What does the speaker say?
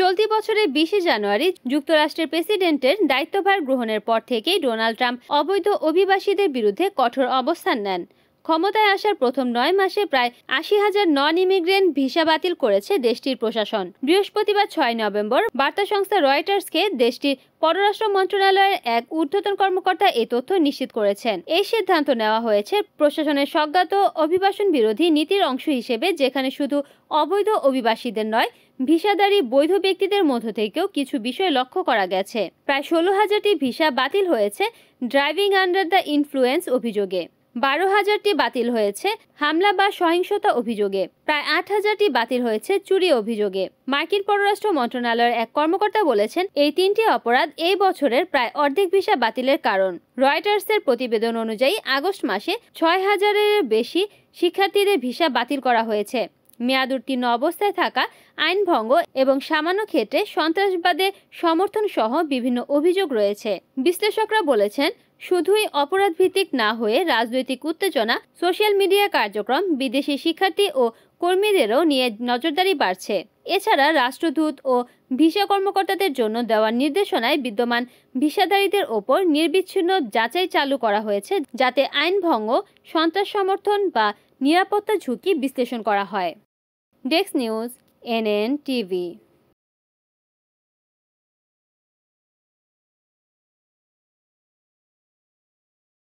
চলতি বছরের 20 জানুয়ারি যুক্তরাষ্ট্রের প্রেসিডেন্টের দায়িত্বভার গ্রহণের পর থেকেই ডোনাল্ড ট্রাম্প অবৈধ অভিবাসীদের বিরুদ্ধে কঠোর অবস্থান নেন। ক্ষমতায় আসার প্রথম 9 মাসে প্রায় 80,000 নন ইমিগ্রেন্ট ভিসা বাতিল করেছে দেশটির প্রশাসন। বৃহস্পতিবার 6 নভেম্বর বার্তা সংস্থা রয়টার্সকে দেশটির পররাষ্ট্র মন্ত্রণালয়ের এক ঊর্ধ্বতন কর্মকর্তা এই তথ্য নিশ্চিত করেছেন। এই সিদ্ধান্ত নেওয়া হয়েছে প্রশাসনের স্বজ্ঞাত অভিবাসন বিরোধী নীতির অংশ হিসেবে, যেখানে শুধু অবৈধ অভিবাসীদের নয়, ভিসাধারী বৈধ ব্যক্তিদের মধ্য থেকেও কিছু বিষয় লক্ষ্য করা গেছে। প্রায় 16,000টি ভিসা বাতিল হয়েছে ড্রাইভিং আন্ডার দ্য ইনফ্লুয়েন্স অভিযোগে, 12,000টি বাতিল হয়েছে হামলা বা সহিংসতা অভিযোগে, প্রায় 8,000টি বাতিল হয়েছে চুরি অভিযোগে। মার্কিন পররাষ্ট্র মন্ত্রণালয়ের এক কর্মকর্তা বলেছেন, এই 3টি অপরাধ এই বছরের প্রায় অর্ধেক ভিসা বাতিলের কারণ। রয়টার্সের প্রতিবেদন অনুযায়ী আগস্ট মাসে 6,000-এর বেশি শিক্ষার্থীদের ভিসা বাতিল করা হয়েছে। মেয়াদ উত্তীর্ণ অবস্থায় থাকা, আইন ভঙ্গ এবং সামান্য ক্ষেত্রে সন্ত্রাসবাদের সমর্থন সহ বিভিন্ন অভিযোগ রয়েছে। বিশ্লেষকরা বলেছেন, শুধুই অপরাধ ভিত্তিক না হয়ে রাজনৈতিক উত্তেজনা, সোশ্যাল মিডিয়া কার্যক্রম, বিদেশি শিক্ষার্থী ও কর্মীদেরও নিয়ে নজরদারি বাড়ছে। এছাড়া রাষ্ট্রদূত ও ভিসা কর্মকর্তাদের জন্য দেওয়া নির্দেশনায় বিদ্যমান ভিসাধারীদের ওপর নিরবিচ্ছিন্ন যাচাই চালু করা হয়েছে, যাতে আইন ভঙ্গ, সন্ত্রাস সমর্থন বা নিরাপত্তা ঝুঁকি বিশ্লেষণ করা হয়। Desk news, NN TV.